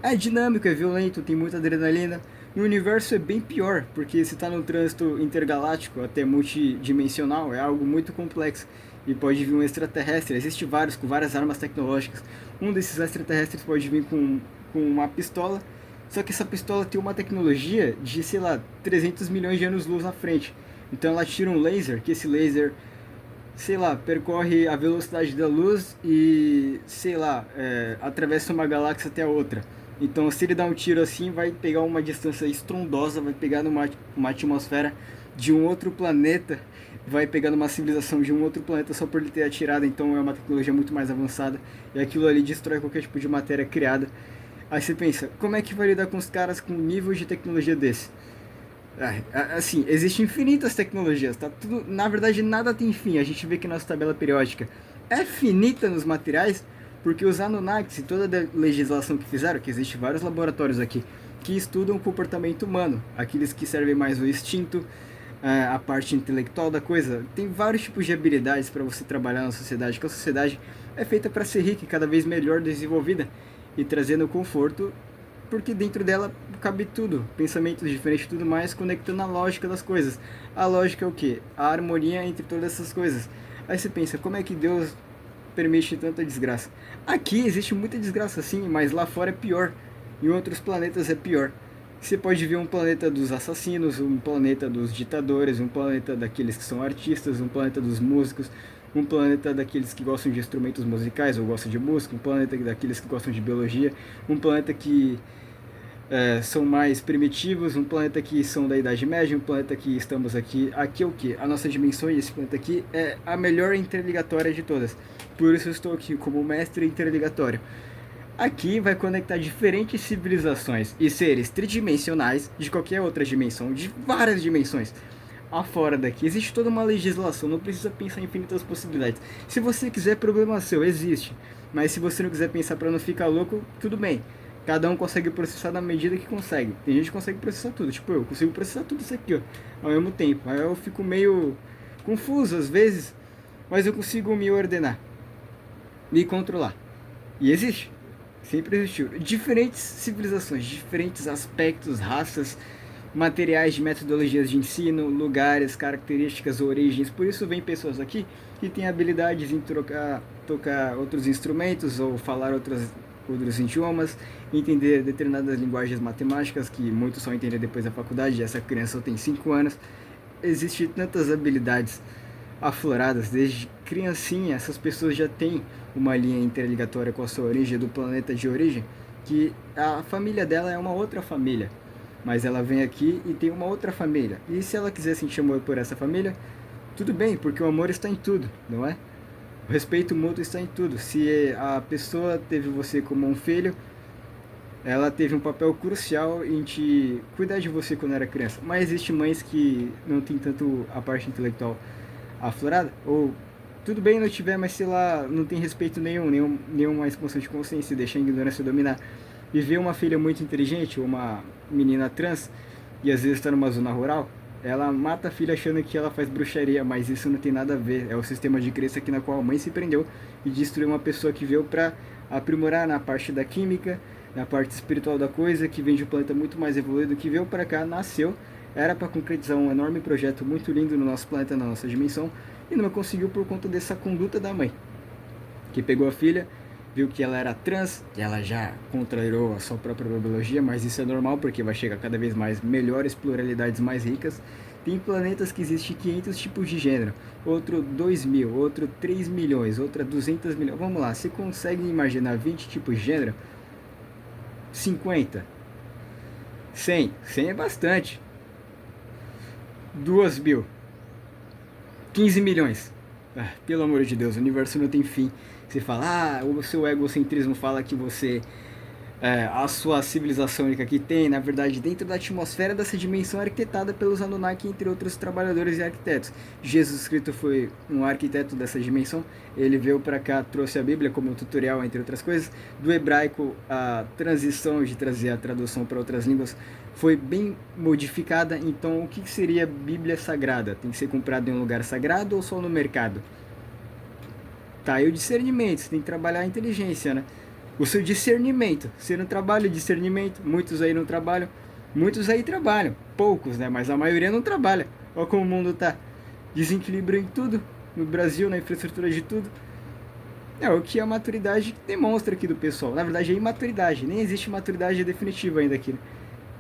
É dinâmico, é violento, tem muita adrenalina. No universo é bem pior, porque se está no trânsito intergaláctico, até multidimensional, é algo muito complexo. E pode vir um extraterrestre, existe vários, com várias armas tecnológicas. Um desses extraterrestres pode vir com uma pistola, só que essa pistola tem uma tecnologia de, sei lá, 300 milhões de anos-luz na frente. Então ela tira um laser, que esse laser, sei lá, percorre a velocidade da luz e, sei lá, atravessa uma galáxia até a outra. Então se ele dá um tiro assim, vai pegar uma distância estrondosa, vai pegar numa atmosfera de um outro planeta, vai pegar numa civilização de um outro planeta só por ele ter atirado. Então é uma tecnologia muito mais avançada e aquilo ali destrói qualquer tipo de matéria criada. Aí você pensa, como é que vai lidar com os caras com nível de tecnologia desse? Assim, existem infinitas tecnologias, tá? Tudo, na verdade, nada tem fim. A gente vê que nossa tabela periódica é finita nos materiais, porque os Anunnakis e toda a legislação que fizeram, que existe vários laboratórios aqui, que estudam o comportamento humano, aqueles que servem mais o instinto, a parte intelectual da coisa. Tem vários tipos de habilidades para você trabalhar na sociedade, que a sociedade é feita para ser rica e cada vez melhor desenvolvida e trazendo conforto, porque dentro dela cabe tudo, pensamentos diferentes e tudo mais, conectando a lógica das coisas. A lógica é o quê? A harmonia entre todas essas coisas. Aí você pensa, como é que Deus permite tanta desgraça? Aqui existe muita desgraça sim, mas lá fora é pior. Em outros planetas é pior. Você pode ver um planeta dos assassinos, um planeta dos ditadores, um planeta daqueles que são artistas, um planeta dos músicos, um planeta daqueles que gostam de instrumentos musicais ou gostam de música, um planeta daqueles que gostam de biologia, um planeta que são mais primitivos, um planeta que são da Idade Média, um planeta que estamos aqui. Aqui é o que? A nossa dimensão e esse planeta aqui é a melhor interligatória de todas. Por isso eu estou aqui como mestre interligatório. Aqui vai conectar diferentes civilizações e seres tridimensionais de qualquer outra dimensão, de várias dimensões. Afora daqui existe toda uma legislação, não precisa pensar em infinitas possibilidades. Se você quiser, problema seu, existe. Mas se você não quiser pensar para não ficar louco, tudo bem. Cada um consegue processar na medida que consegue. Tem gente que consegue processar tudo, tipo eu consigo processar tudo isso aqui, ó, ao mesmo tempo. Aí eu fico meio confuso às vezes, mas eu consigo me ordenar, me controlar. E existe. Sempre existiu. Diferentes civilizações, diferentes aspectos, raças, materiais de metodologias de ensino, lugares, características, origens. Por isso vem pessoas aqui que têm habilidades em tocar outros instrumentos ou falar outros idiomas, entender determinadas linguagens matemáticas que muitos só entendem depois da faculdade. Essa criança só tem 5 anos. Existem tantas habilidades afloradas desde criancinha. Essas pessoas já têm uma linha interligatória com a sua origem, do planeta de origem, que a família dela é uma outra família, mas ela vem aqui e tem uma outra família. E se ela quiser sentir amor por essa família, tudo bem, porque o amor está em tudo, não é? O respeito mútuo está em tudo. Se a pessoa teve você como um filho, ela teve um papel crucial em te cuidar de você quando era criança. Mas existem mães que não tem tanto a parte intelectual aflorada, ou tudo bem não tiver, mas sei lá, não tem respeito nenhuma expansão de consciência, deixa a ignorância dominar. E ver uma filha muito inteligente, uma menina trans, e às vezes está numa zona rural, ela mata a filha achando que ela faz bruxaria, mas isso não tem nada a ver. É o sistema de crença aqui na qual a mãe se prendeu e destruiu uma pessoa que veio para aprimorar na parte da química, na parte espiritual da coisa, que vem de um planeta muito mais evoluído, que veio para cá, nasceu, era para concretizar um enorme projeto muito lindo no nosso planeta, na nossa dimensão, e não conseguiu por conta dessa conduta da mãe, que pegou a filha, viu que ela era trans, e ela já contrariou a sua própria biologia, mas isso é normal porque vai chegar cada vez mais melhores pluralidades mais ricas. Tem planetas que existem 500 tipos de gênero, outro 2.000, outro 3 milhões, outra 200 milhões. Vamos lá, você consegue imaginar 20 tipos de gênero? 50? 100? 100 é bastante. 2.000? 15 milhões. Ah, pelo amor de Deus, o universo não tem fim. Você fala, o seu egocentrismo fala que a sua civilização única que tem, na verdade, dentro da atmosfera dessa dimensão arquitetada pelos Anunnaki, entre outros trabalhadores e arquitetos. Jesus Cristo foi um arquiteto dessa dimensão. Ele veio para cá, trouxe a Bíblia como um tutorial, entre outras coisas. Do hebraico, a transição de trazer a tradução para outras línguas foi bem modificada. Então, o que seria Bíblia Sagrada? Tem que ser comprado em um lugar sagrado ou só no mercado? Tá aí o discernimento, você tem que trabalhar a inteligência, né? O seu discernimento. Você não trabalha o discernimento, muitos aí não trabalham. Muitos aí trabalham, poucos, né? Mas a maioria não trabalha. Olha como o mundo tá. Desequilíbrio em tudo, no Brasil, na infraestrutura de tudo. É o que a maturidade demonstra aqui do pessoal. Na verdade é imaturidade, nem existe maturidade definitiva ainda aqui, né?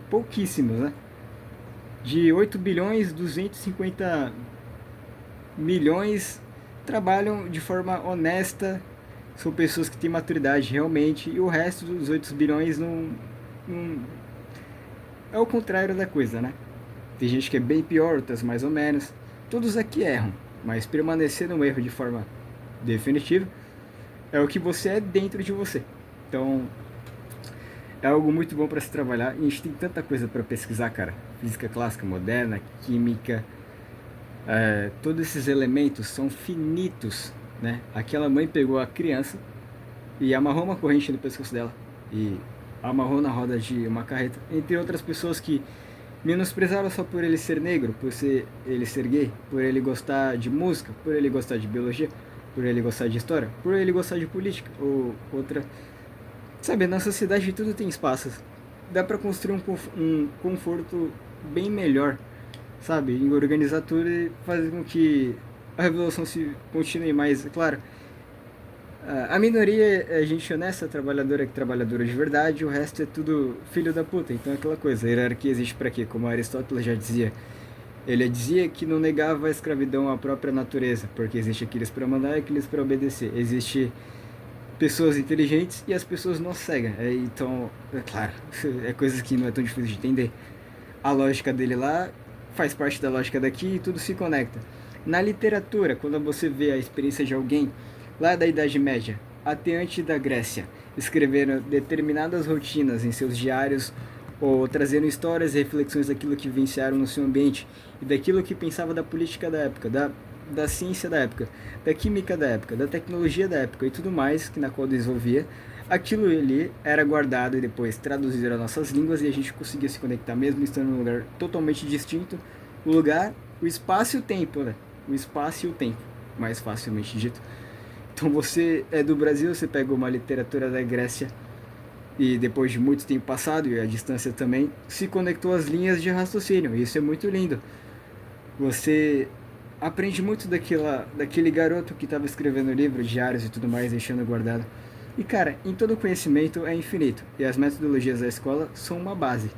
Pouquíssimos, né? De 8 bilhões, 250 milhões trabalham de forma honesta, são pessoas que têm maturidade realmente, e o resto dos 8 bilhões não é o contrário da coisa, né? Tem gente que é bem pior, outras mais ou menos. Todos aqui erram, mas permanecer no erro de forma definitiva é o que você é dentro de você. Então, é algo muito bom para se trabalhar. E a gente tem tanta coisa para pesquisar, cara. Física clássica, moderna, química. Todos esses elementos são finitos, né? Aquela mãe pegou a criança e amarrou uma corrente no pescoço dela e amarrou na roda de uma carreta, entre outras pessoas que menosprezaram só por ele ser negro, ele ser gay, por ele gostar de música, por ele gostar de biologia, por ele gostar de história, por ele gostar de política ou outra. Sabe, na sociedade tudo tem espaços. Dá pra construir um conforto bem melhor, sabe? Em organizar tudo e fazer com que a revolução se continue mais. Claro, A minoria é gente honesta, trabalhadora de verdade, o resto é tudo filho da puta. Então é aquela coisa, a hierarquia existe para quê? Como Aristóteles já dizia, ele dizia que não negava a escravidão à própria natureza, porque existe aqueles para mandar e aqueles para obedecer. Existe pessoas inteligentes e as pessoas não cegam. Então, é claro, é coisas que não é tão difícil de entender. A lógica dele lá faz parte da lógica daqui e tudo se conecta. Na literatura, quando você vê a experiência de alguém lá da Idade Média até antes da Grécia, escrevendo determinadas rotinas em seus diários ou trazendo histórias e reflexões daquilo que vivenciaram no seu ambiente e daquilo que pensava da política da época, da ciência da época, da química da época, da tecnologia da época e tudo mais que na qual desenvolvia, aquilo ali era guardado e depois traduzido às nossas línguas e a gente conseguia se conectar mesmo estando num lugar totalmente distinto. O lugar, o espaço e o tempo, né? O espaço e o tempo, mais facilmente dito. Então você é do Brasil, você pega uma literatura da Grécia e depois de muito tempo passado e a distância também, se conectou às linhas de raciocínio. Isso é muito lindo. Você aprende muito daquele garoto que estava escrevendo livros, diários e tudo mais, deixando guardado. E cara, em todo conhecimento é infinito. E as metodologias da escola são uma base.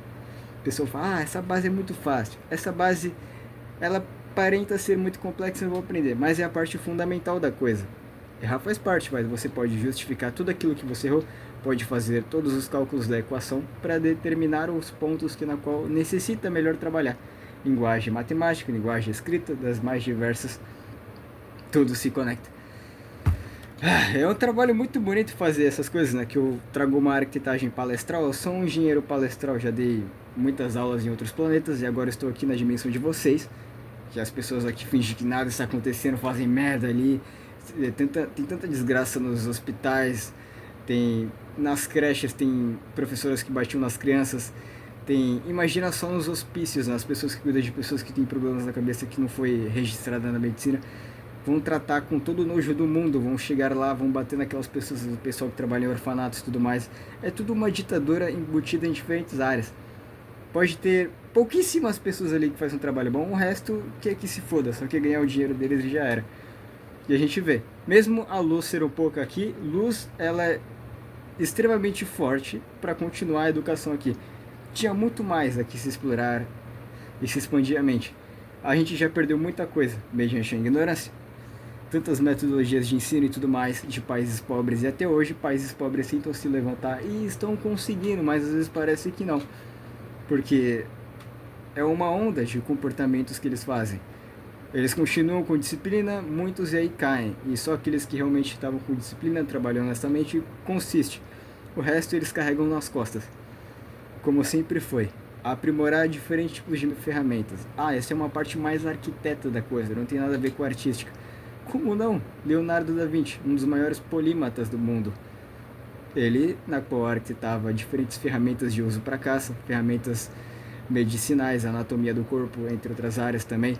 A pessoa fala, essa base é muito fácil. Essa base, ela aparenta ser muito complexa, eu vou aprender. Mas é a parte fundamental da coisa. Errar faz parte, mas você pode justificar tudo aquilo que você errou, pode fazer todos os cálculos da equação para determinar os pontos que na qual necessita melhor trabalhar. Linguagem matemática, linguagem escrita, das mais diversas, tudo se conecta. É um trabalho muito bonito fazer essas coisas, né? Que eu trago uma arquitetagem palestral, eu sou um engenheiro palestral, já dei muitas aulas em outros planetas e agora estou aqui na dimensão de vocês, que as pessoas aqui fingem que nada está acontecendo, fazem merda ali, tem tanta desgraça nos hospitais, tem nas creches, tem professoras que batiam nas crianças, tem, imagina só nos hospícios, né? As pessoas que cuidam de pessoas que têm problemas na cabeça que não foi registrada na medicina, vão tratar com todo o nojo do mundo, vão chegar lá, vão bater naquelas pessoas, o pessoal que trabalha em orfanatos e tudo mais. É tudo uma ditadura embutida em diferentes áreas. Pode ter pouquíssimas pessoas ali que fazem um trabalho bom, o resto que se foda, só que ganhar o dinheiro deles e já era. E a gente vê, mesmo a luz ser um pouco aqui, luz ela é extremamente forte para continuar a educação aqui. Tinha muito mais aqui se explorar e se expandir a mente. A gente já perdeu muita coisa mediante a ignorância. Tantas metodologias de ensino e tudo mais de países pobres, e até hoje países pobres tentam se levantar e estão conseguindo, mas às vezes parece que não, porque é uma onda de comportamentos que eles fazem. Eles continuam com disciplina, muitos e aí caem, e só aqueles que realmente estavam com disciplina, trabalhando honestamente, consiste. O resto eles carregam nas costas, como sempre foi. Aprimorar diferentes tipos de ferramentas. Essa é uma parte mais arquiteta da coisa, não tem nada a ver com artística. Como não? Leonardo da Vinci, um dos maiores polímatas do mundo. Ele, na qual arquitetava diferentes ferramentas de uso para caça, ferramentas medicinais, anatomia do corpo, entre outras áreas também.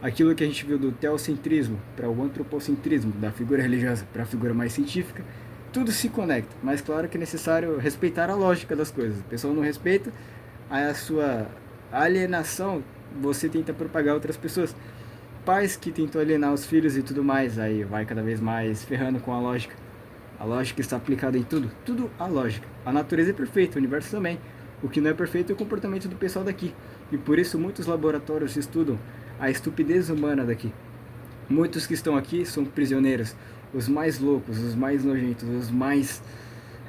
Aquilo que a gente viu do teocentrismo para o antropocentrismo, da figura religiosa para a figura mais científica, tudo se conecta, mas claro que é necessário respeitar a lógica das coisas. O pessoal não respeita, aí a sua alienação você tenta propagar outras pessoas. Pais que tentam alienar os filhos e tudo mais, aí vai cada vez mais ferrando com a lógica. A lógica está aplicada em tudo, tudo a lógica. A natureza é perfeita, o universo também. O que não é perfeito é o comportamento do pessoal daqui. E por isso muitos laboratórios estudam a estupidez humana daqui. Muitos que estão aqui são prisioneiros, os mais loucos, os mais nojentos, os mais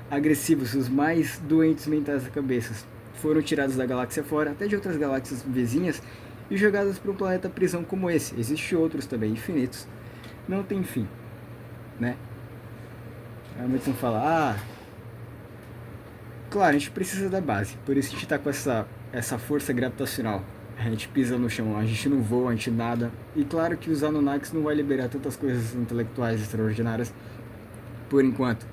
agressivos, os mais doentes mentais da cabeça. Foram tirados da galáxia fora, até de outras galáxias vizinhas, e jogadas para um planeta prisão como esse. Existem outros também, infinitos. Não tem fim, né? Aí muitos vão falar, claro, a gente precisa da base, por isso a gente está com essa força gravitacional. A gente pisa no chão, a gente não voa, a gente nada. E claro que os Anunnakis não vai liberar tantas coisas intelectuais extraordinárias por enquanto.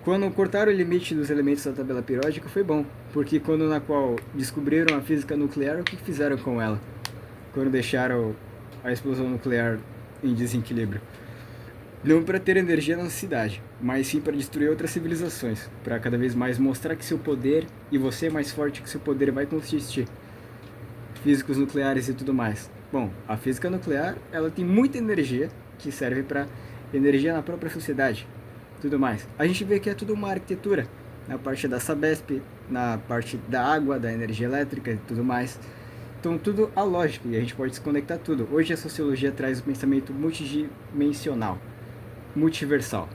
Quando cortaram o limite dos elementos da tabela periódica foi bom, porque quando na qual descobriram a física nuclear, o que fizeram com ela? Quando deixaram a explosão nuclear em desequilíbrio. Não para ter energia na cidade, mas sim para destruir outras civilizações, para cada vez mais mostrar que seu poder, e você é mais forte que seu poder, vai consistir. Físicos nucleares e tudo mais. Bom, a física nuclear ela tem muita energia que serve para energia na própria sociedade. tudo mais. A gente vê que é tudo uma arquitetura, na parte da Sabesp, na parte da água, da energia elétrica e tudo mais. Então tudo a lógica, e a gente pode desconectar tudo. Hoje a sociologia traz o pensamento multidimensional, multiversal.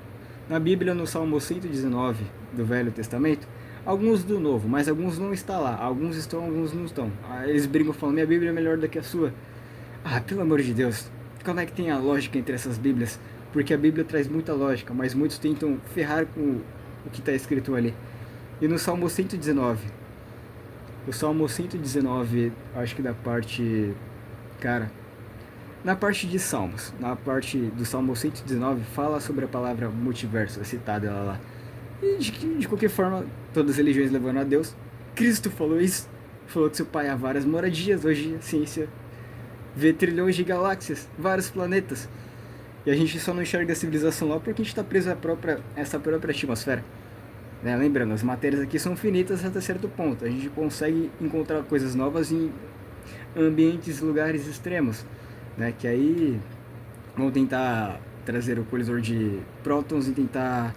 Na Bíblia, no Salmo 119 do Velho Testamento, alguns do Novo, mas alguns não estão lá. Alguns estão, alguns não estão. Eles brigam falando, minha Bíblia é melhor do que a sua. Pelo amor de Deus, como é que tem a lógica entre essas Bíblias? Porque a Bíblia traz muita lógica, mas muitos tentam ferrar com o que está escrito ali. E no Salmo 119, o Salmo 119, acho que da parte... Cara, na parte de Salmos, na parte do Salmo 119, fala sobre a palavra multiverso, é citada ela lá. E de qualquer forma, todas as religiões levando a Deus. Cristo falou isso, falou que seu pai há várias moradias, hoje a ciência vê trilhões de galáxias, vários planetas. E a gente só não enxerga a civilização lá porque a gente está preso essa própria atmosfera. Né? Lembrando, as matérias aqui são finitas até certo ponto. A gente consegue encontrar coisas novas em ambientes, lugares extremos. Né? Que aí vão tentar trazer o colisor de prótons e tentar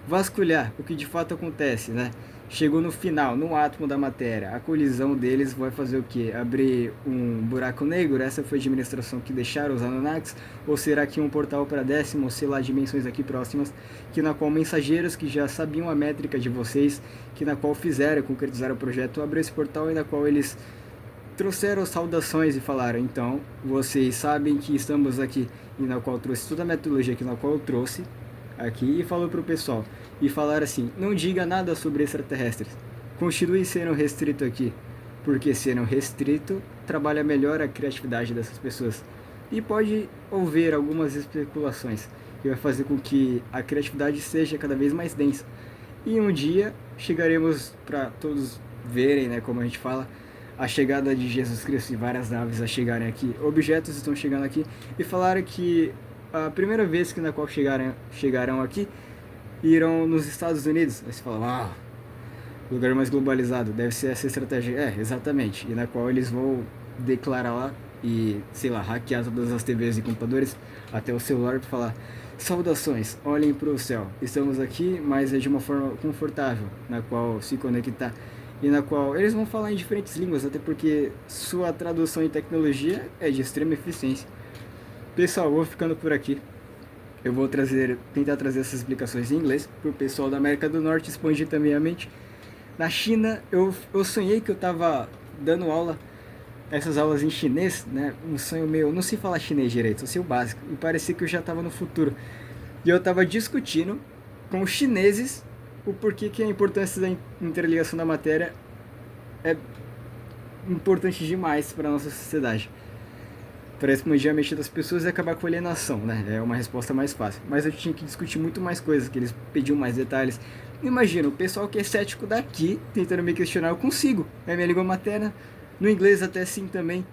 vasculhar o que de fato acontece, né? Chegou no final, no átomo da matéria, a colisão deles vai fazer o que? Abrir um buraco negro? Essa foi a administração que deixaram os Anunnakis? Ou será que um portal para décimo, ou sei lá, dimensões aqui próximas, que na qual mensageiros que já sabiam a métrica de vocês, que na qual fizeram, concretizaram o projeto, abriu esse portal e na qual eles trouxeram saudações e falaram, então, vocês sabem que estamos aqui, e na qual trouxe toda a metodologia que na qual eu trouxe aqui, e falou pro pessoal, e falaram assim, não diga nada sobre extraterrestres, continue sendo restrito aqui, porque sendo restrito, trabalha melhor a criatividade dessas pessoas, e pode ouvir algumas especulações, que vai fazer com que a criatividade seja cada vez mais densa, e um dia chegaremos para todos verem, né, como a gente fala, a chegada de Jesus Cristo e várias naves a chegarem aqui, objetos estão chegando aqui, e falaram que a primeira vez que na qual chegarão aqui, irão nos Estados Unidos. Aí você fala, lugar mais globalizado, deve ser essa estratégia. Exatamente, e na qual eles vão declarar lá, e sei lá, hackear todas as TVs e computadores, até o celular, para falar, saudações, olhem para o céu, estamos aqui, mas é de uma forma confortável, na qual se conectar, e na qual eles vão falar em diferentes línguas, até porque sua tradução em tecnologia é de extrema eficiência. Pessoal, vou ficando por aqui. Eu vou tentar trazer essas explicações em inglês para o pessoal da América do Norte expandir também a mente. Na China, eu sonhei que eu estava dando aula, essas aulas em chinês, né? Um sonho meu, não sei falar chinês direito, só sei o básico. E parecia que eu já estava no futuro. E eu estava discutindo com os chineses o porquê que a importância da interligação da matéria é importante demais para a nossa sociedade. Para expandir a mente das pessoas e acabar com a alienação, né? É uma resposta mais fácil. Mas eu tinha que discutir muito mais coisas, que eles pediam mais detalhes. Imagina, o pessoal que é cético daqui, tentando me questionar, eu consigo. É minha língua materna, no inglês até sim também.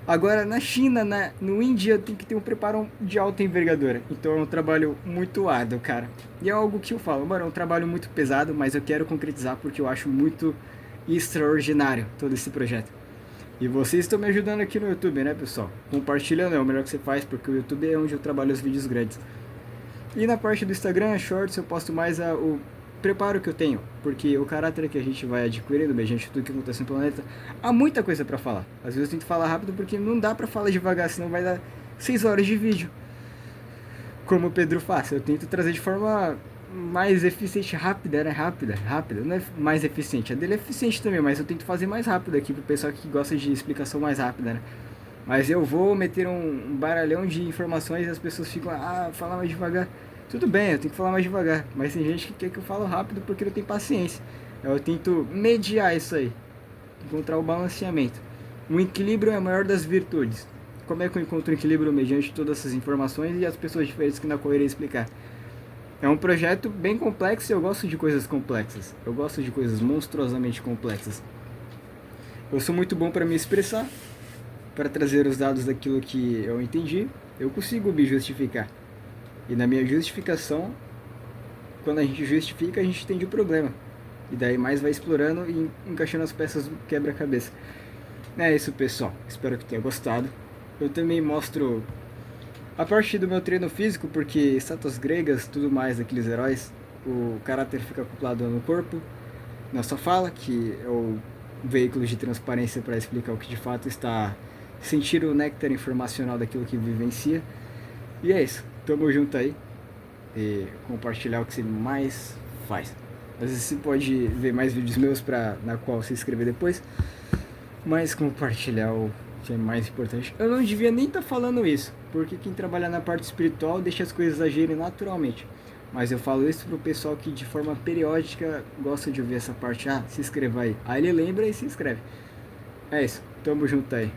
Agora, na China, no Índia, eu tenho que ter um preparo de alta envergadura. Então é um trabalho muito árduo, cara. E é algo que eu falo, mano, é um trabalho muito pesado, mas eu quero concretizar porque eu acho muito extraordinário todo esse projeto. E vocês estão me ajudando aqui no YouTube, né, pessoal? Compartilhando é o melhor que você faz, porque o YouTube é onde eu trabalho os vídeos grandes. E na parte do Instagram, Shorts, eu posto mais o preparo que eu tenho, porque o caráter que a gente vai adquirindo mediante tudo que acontece no planeta, há muita coisa pra falar. Às vezes eu tenho que falar rápido porque não dá pra falar devagar, senão vai dar 6 horas de vídeo. Como o Pedro faz, eu tento trazer de forma mais eficiente, rápida, né? Rápida, não é mais eficiente, a dele é eficiente também, mas eu tento fazer mais rápido aqui pro pessoal que gosta de explicação mais rápida, né? Mas eu vou meter um baralhão de informações e as pessoas ficam, fala mais devagar. Tudo bem, eu tenho que falar mais devagar, mas tem gente que quer que eu falo rápido porque não tem paciência. Eu tento mediar isso aí, encontrar o balanceamento. O equilíbrio é a maior das virtudes. Como é que eu encontro o equilíbrio mediante todas essas informações e as pessoas diferentes que na qual eu irei explicar? É um projeto bem complexo e eu gosto de coisas complexas. Eu gosto de coisas monstruosamente complexas. Eu sou muito bom para me expressar, para trazer os dados daquilo que eu entendi. Eu consigo me justificar. E na minha justificação, quando a gente justifica, a gente entende o problema. E daí mais vai explorando e encaixando as peças do quebra-cabeça. É isso, pessoal. Espero que tenha gostado. Eu também mostro A parte do meu treino físico, porque estátuas gregas, tudo mais daqueles heróis, o caráter fica acoplado no corpo, na sua fala, que é o veículo de transparência para explicar o que de fato está, sentir o néctar informacional daquilo que vivencia. E é isso, tamo junto aí e compartilhar o que você mais faz. Às vezes você pode ver mais vídeos meus na qual se inscrever depois, mas compartilhar o que é mais importante. Eu não devia nem estar falando isso, porque quem trabalha na parte espiritual deixa as coisas agirem naturalmente. Mas eu falo isso pro pessoal que de forma periódica gosta de ouvir essa parte. Ah, se inscreva aí. Aí ele lembra e se inscreve. É isso, tamo junto aí.